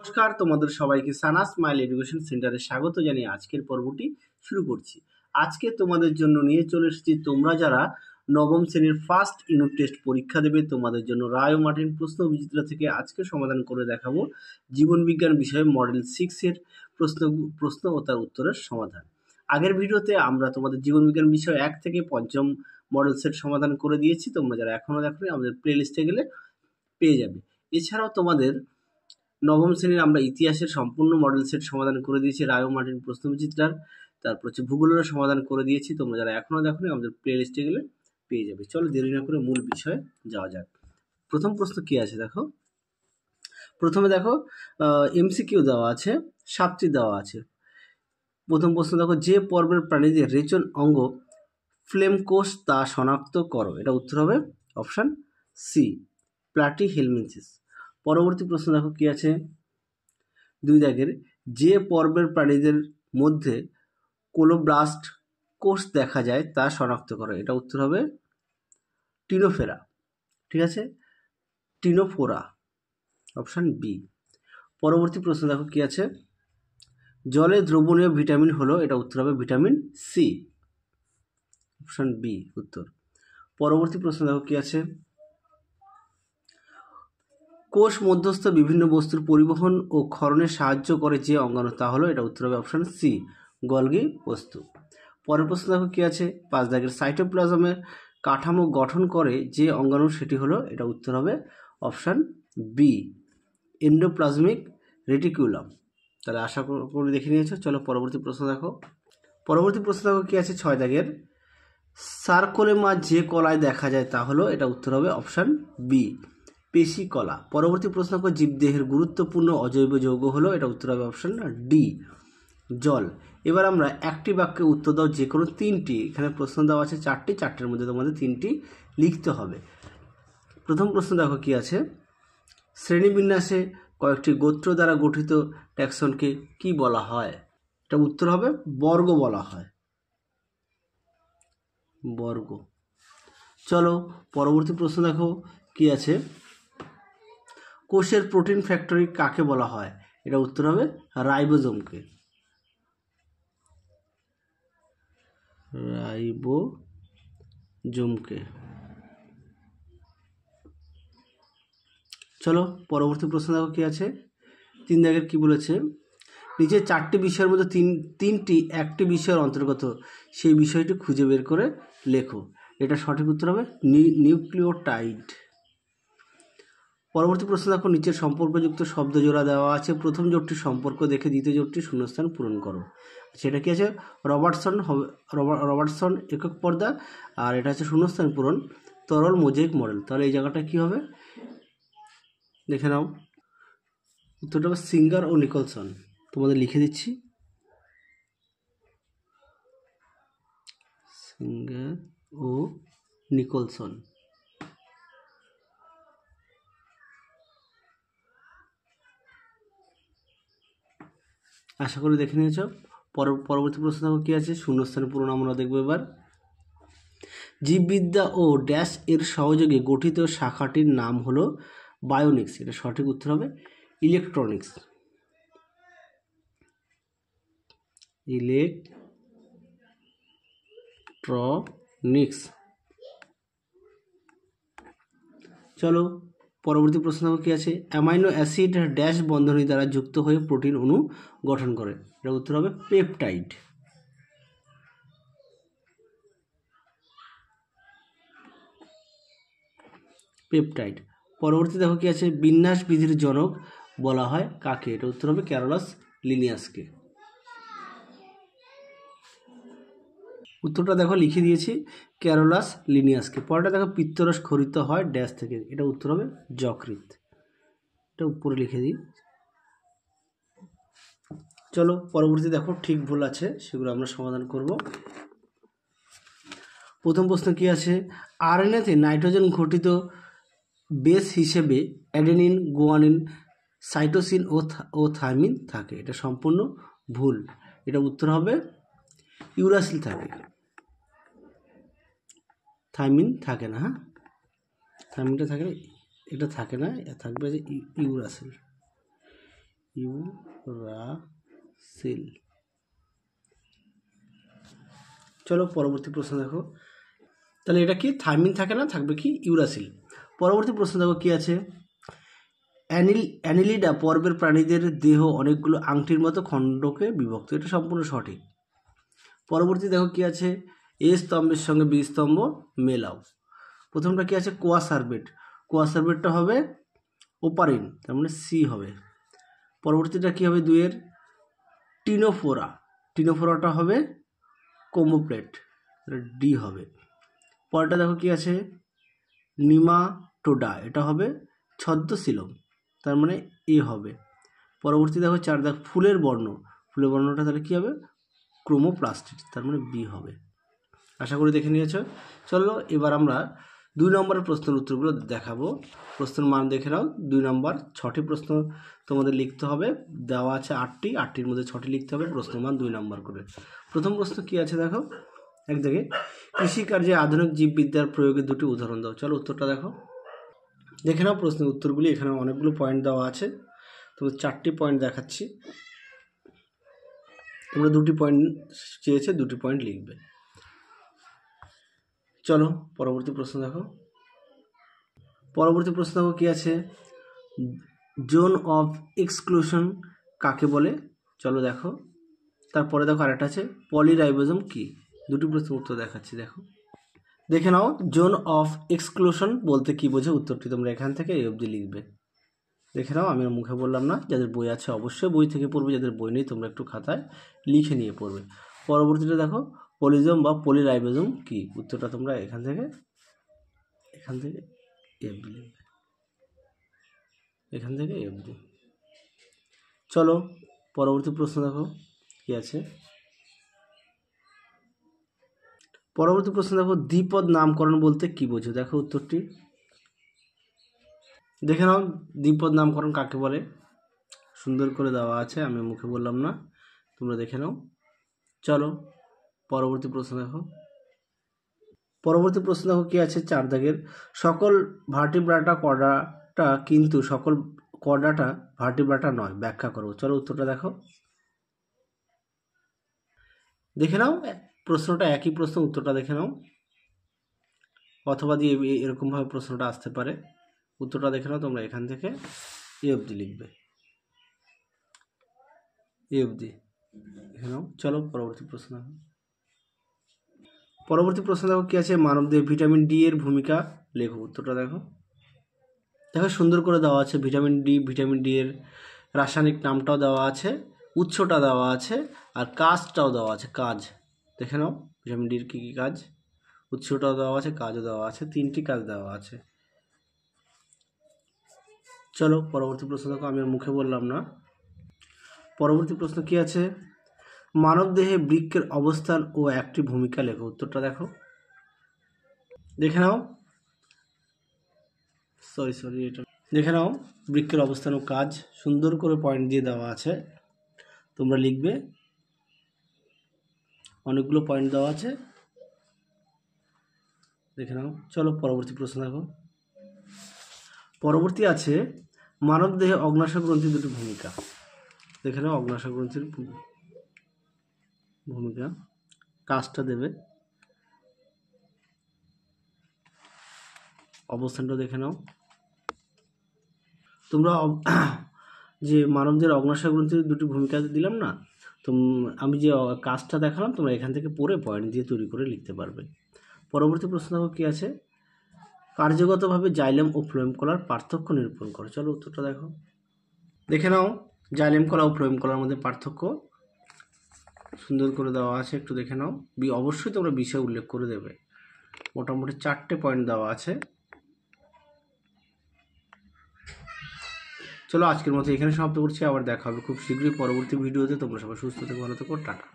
নমস্কার, তোমাদের সবাইকে সানা স্মাইল এডুকেশন সেন্টারে স্বাগত জানিয়ে আজকের পর্বটি শুরু করছি। আজকে তোমাদের জন্য নিয়ে চলে এসেছি তোমরা যারা নবম শ্রেণীর ফার্স্ট ইউনিট টেস্ট পরীক্ষা দেবে তোমাদের জন্য রায় ও মার্টিন প্রশ্ন বিচিত্রা থেকে আজকে সমাধান করে দেখাবো জীবন বিজ্ঞান বিষয়ে মডেল 6 এর প্রশ্ন ও তার উত্তরের সমাধান। আগের ভিডিওতে আমরা তোমাদের জীবন বিজ্ঞান বিষয় 1 থেকে 5ম মডেল সেট সমাধান করে দিয়েছি। তোমরা যারা এখনো দেখোনি আমাদের প্লে লিস্টে গেলে পেয়ে যাবে। এছাড়াও তোমাদের নবম শ্রেণীর আমরা ইতিহাসের সম্পূর্ণ মডেল সেট সমাধান করে দিয়েছি রায় ও মার্টিন প্রশ্নবিচিত্রার, তারপর হচ্ছে ভূগোলেরও সমাধান করে দিয়েছি। তোমরা যারা এখনো দেখোনি আমাদের প্লে লিস্টে গেলে পেয়ে যাবে। চলো দেরি না করে মূল বিষয়ে যাওয়া যাক। প্রথম প্রশ্ন কি আছে দেখো। প্রথমে দেখো এমসিকিউ দেওয়া আছে, 7টি দেওয়া আছে। প্রথম প্রশ্ন দেখো, যে পর্বের প্রাণীদের রেচন অঙ্গ ফ্লেম কোষ তা শনাক্ত করো। এটা উত্তর হবে অপশান সি, প্লাটিহেলমিনথেস। পরবর্তী প্রশ্ন দেখো কি আছে, 2 দাগের, যে পর্বের প্রাণীদের মধ্যে কোলোব্লাস্ট কোষ দেখা যায় তা শনাক্ত করো। এটা উত্তর হবে টিনোফেরা। ঠিক আছে, টিনোফোরা, অপশান বি। পরবর্তী প্রশ্ন দেখো কি আছে, জলে দ্রবণীয় ভিটামিন হলো। এটা উত্তর হবে ভিটামিন সি, অপশান বি উত্তর। পরবর্তী প্রশ্ন দেখো কি আছে, কোষ মধ্যস্থ বিভিন্ন বস্তুর পরিবহন ও ক্ষরণে সাহায্য করে যে অঙ্গাণু তা হলো। এটা উত্তর হবে অপশান সি, গলগি বস্তু। পরের প্রশ্ন দেখো কি আছে, 5 দাগের, সাইটোপ্লাজমের কাঠামো গঠন করে যে অঙ্গাণু সেটি হলো। এটা উত্তর হবে অপশান বি, এন্ডোপ্লাজমিক রেটিকুলাম। তাহলে আশা করি দেখে নিয়েছো। চলো পরবর্তী প্রশ্ন দেখো। পরবর্তী প্রশ্ন দেখো কি আছে, 6 দাগের, সার্কোলেমা যে কলায় দেখা যায় তা হলো। এটা উত্তর হবে অপশান বি, পেশি কলা। পরবর্তী প্রশ্ন দেখো, জীবদেহের গুরুত্বপূর্ণ অজৈব যৌগ হলো। এটা উত্তর হবে অপশান ডি, জল। এবার আমরা একটি বাক্যে উত্তর দাও যে কোনো 3টি। এখানে প্রশ্ন দেওয়া আছে 4টি, 4টির মধ্যে তোমাদের 3টি লিখতে হবে। প্রথম প্রশ্ন দেখো কি আছে, শ্রেণীবিন্যাসে কয়েকটি গোত্র দ্বারা গঠিত ট্যাক্সনকে কি বলা হয়। এটা উত্তর হবে বর্গ বলা হয়, বর্গ। চলো পরবর্তী প্রশ্ন দেখো কি আছে, কোষের প্রোটিন ফ্যাক্টরি কাকে বলা হয়। এটা উত্তর হবে রাইবোজোমকে, রাইবোজোমকে। চলো পরবর্তী প্রশ্ন দেখো কি আছে, 3 দাগের কি বলেছে, নিচে 4টি বিষয়ের মধ্যে তিনটি একটি বিষয়ের অন্তর্গত, সেই বিষয়টি খুঁজে বের করে লেখো। এটা সঠিক উত্তর হবে নিউক্লিওটাইড। পরবর্তী প্রশ্ন দেখো, নিচের সম্পর্কযুক্ত শব্দ জোড়া দেওয়া আছে। প্রথম জোটটির সম্পর্ক দেখে দ্বিতীয় জোটটির শূন্যস্থান পূরণ করো। সেটা কি আছে, রবার্টসন একক পর্দা, আর এটা হচ্ছে শূন্যস্থান পূরণ তরল মোজাইক মডেল। তাহলে এই জায়গাটা কি হবে দেখে নাও। উত্তরটা হবে সিঙ্গার ও নিকলসন। তোমাদের লিখে দিচ্ছি, সিঙ্গার ও নিকলসন। আশা করি দেখে নিয়েছ। পরবর্তী প্রশ্ন কি আছে, শূন্যস্থান পূরণ আমরা দেখবো এবার। জীববিদ্যা ও ড্যাশ এর সহযোগে গঠিত শাখাটির নাম হলো বায়োনিক্স। এটা সঠিক উত্তর হবে ইলেকট্রনিক্স, ইলেকট্রনিক্স। চলো পরবর্তী প্রশ্ন কি আছে, অ্যামাইনো অ্যাসিড ড্যাশ বন্ধনী দ্বারা যুক্ত হয়ে প্রোটিন অণু গঠন করে। এটা উত্তর হবে পেপটাইড, পেপটাইড। পরবর্তী দেখো কি আছে, বিন্যাস বিধির জনক বলা হয় কাকে। এটা উত্তর হবে ক্যারোলাস লিনিয়াসকে। উত্তরটা দেখো লিখে দিয়েছি, ক্যারোলাস লিনিয়াসকে। পরেরটা দেখো, পিত্তরস খরিত হয় ড্যাশ থেকে। এটা উত্তর হবে যকৃৎ। এটা উপরে লিখে দিই। চলো পরবর্তী দেখো, ঠিক ভুল আছে সেগুলো আমরা সমাধান করব। প্রথম প্রশ্ন কি আছে, আরএনএতে নাইট্রোজেন ঘটিত বেস হিসেবে অ্যাডেনিন, গুয়ানিন, সাইটোসিন ও থাইমিন থাকে। এটা সম্পূর্ণ ভুল। এটা উত্তর হবে ইউরাসিল থাকে, থাইমিন থাকে না। হ্যাঁ, থাইমিনটা থাকে না, এটা থাকে না, থাকবে যে ইউরাসিল। ইউরাসিল। চলো পরবর্তী প্রশ্ন দেখো, তাহলে এটা কি থাইমিন থাকে না, থাকবে কি ইউরাসিল। পরবর্তী প্রশ্ন দেখো কি আছে, অ্যানিলিডা পর্বের প্রাণীদের দেহ অনেকগুলো আংটির মতো খণ্ডকে বিভক্ত, এটা সম্পূর্ণ সঠিক। পরবর্তী দেখো কি আছে, এ স্তম্ভের সঙ্গে বি স্তম্ভ মেলাও। প্রথমটা কি আছে, কোয়াসার্বেট, কোয়াসার্বেটটা হবে ওপারিন, তার মানে সি হবে। পরবর্তীটা কি হবে, দুইয়ের টিনোফোরা, টিনোফোরাটা হবে কোমোপ্লেট, ডি হবে। পরেরটা দেখো কি আছে, নিমাটোডা, এটা হবে ছদ্মশিলম, তার মানে এ হবে। পরবর্তী দেখো 4 দেখ ফুলের বর্ণ, ফুলের বর্ণটা তাহলে কী হবে, ক্রোমোপ্লাস্টিড, তার মানে বি হবে। আশা করি দেখে নিয়েছ। চলো এবার আমরা 2 নম্বরের প্রশ্নের উত্তরগুলো দেখাবো। প্রশ্নের মান দেখে নাও। 2 নম্বর 6টি প্রশ্ন তোমাদের লিখতে হবে, দেওয়া আছে 8টির মধ্যে 6টি লিখতে হবে, প্রশ্নের মান 2 নম্বর করে। প্রথম প্রশ্ন কি আছে দেখো, একদিকে কৃষিকার্যে আধুনিক জীববিদ্যার প্রয়োগের 2টি উদাহরণ দাও। চলো উত্তরটা দেখো, দেখে নাও প্রশ্নের উত্তরগুলি। এখানে অনেকগুলো পয়েন্ট দেওয়া আছে, তোমাদের 4টি পয়েন্ট দেখাচ্ছি, তোমরা 2টি পয়েন্ট চেয়েছে, 2টি পয়েন্ট লিখবে। চলো পরবর্তী প্রশ্ন দেখো, পরবর্তী প্রশ্ন দেখো কি আছে, জোন অফ এক্সক্লুশন কাকে বলে। চলো দেখো, তারপরে দেখো আরেকটা আছে পলিরাইবোজোম কি। 2টি প্রশ্নের উত্তর দেখাচ্ছি, দেখো দেখে নাও। জোন অফ এক্সক্লুশন বলতে কি বোঝে, উত্তরটি তোমরা এখান থেকে এই অবধি লিখবে। দেখে নাও, আমি মুখে বললাম না, যাদের বই আছে অবশ্যই বই থেকে পড়বে, যাদের বই নেই তোমরা একটু খাতায় লিখে নিয়ে পড়বে। পরবর্তীটা দেখো, পলিজম বা পলিরাইবোজোম কি, উত্তরটা তোমরা এখান থেকে এফ লিখবে, এখান থেকে এফ দি। চলো পরবর্তী প্রশ্ন দেখো কি আছে, পরবর্তী প্রশ্ন দেখো, দ্বিপদ নামকরণ বলতে কি বোঝো। দেখো উত্তরটি দেখে নাও, দ্বিপদ নামকরণ কাকে বলে, সুন্দর করে দেওয়া আছে, আমি মুখে বললাম না, তোমরা দেখে নাও। চলো পরবর্তী প্রশ্ন দেখো, পরবর্তী প্রশ্ন দেখো কি আছে, 4 দাগের সকল ভার্টিব্রাটা কর্ডাটা কিন্তু সকল কর্ডাটা ভার্টিব্রাটা নয়, ব্যাখ্যা করো। চলো উত্তরটা দেখো, দেখে নাও, প্রশ্নটা একই প্রশ্ন, উত্তরটা দেখে নাও, অথবা দিয়ে এরকমভাবে প্রশ্নটা আসতে পারে। উত্তরটা দেখে নাও, তোমরা এখান থেকে এ অবধি লিখবে, এ অবধি দেখে নাও। চলো পরবর্তী প্রশ্ন দেখো, পরবর্তী প্রশ্ন দেখো কি আছে, মানবদেহে ভিটামিন ডি এর ভূমিকা লেখো। উত্তরটা দেখো, দেখো সুন্দর করে দেওয়া আছে ভিটামিন ডি এর রাসায়নিক নামটাও দেওয়া আছে, উৎসটা দেওয়া আছে, আর কাজটাও দেওয়া আছে, কাজ দেখে নাও, ভিটামিন ডির কী কী কাজ, উৎসটাও দেওয়া আছে, কাজও দেওয়া আছে, 3টি কাজ দেওয়া আছে। চলো পরবর্তী প্রশ্ন দেখো, আমি আর মুখে বললাম না। পরবর্তী প্রশ্ন কি আছে, মানবদেহে বৃক্কের অবস্থান ও একটি ভূমিকা লেখো। উত্তরটা দেখো, দেখে নাও, এটা দেখে নাও, বৃক্কের অবস্থান ও কাজ সুন্দর করে পয়েন্ট দিয়ে দেওয়া আছে, তোমরা লিখবে, অনেকগুলো পয়েন্ট দেওয়া আছে, দেখে নাও। চলো পরবর্তী প্রশ্ন দেখো, পরবর্তী আছে মানবদেহে অগ্ন্যাশয় গ্রন্থির 2টি ভূমিকা। দেখে নাও, অগ্ন্যাশয় গ্রন্থির ভূমিকা, কাজটা দেবে, অবস্থানটা দেখে নাও। তোমরা যে মানবদের অগ্ন্যাশয় গ্রন্থির 2টি ভূমিকা দিলাম না, তো আমি যে কাজটা দেখালাম তোমরা এখান থেকে পড়ে পয়েন্ট দিয়ে তৈরি করে লিখতে পারবে। পরবর্তী প্রশ্ন দেখো কি আছে, কার্যগতভাবে জাইলেম ও ফ্লোয়েম কলার পার্থক্য নিরূপণ করো। চলো উত্তরটা দেখো, দেখে নাও, জাইলেম কলা ও ফ্লোয়েম কলার মধ্যে পার্থক্য সুন্দর করে দেওয়া আছে, একটু দেখে নাও, অবশ্যই তোমরা বিষয় উল্লেখ করে দেবে। মোটামুটি 4টে পয়েন্ট দেওয়া আছে। চলো আজকের মতো এখানে সমাপ্ত করছি, আবার দেখা হবে খুব শীঘ্রই পরবর্তী ভিডিওতে। তোমরা সবাই সুস্থ থেকো, ভালো থেকো, টাটা।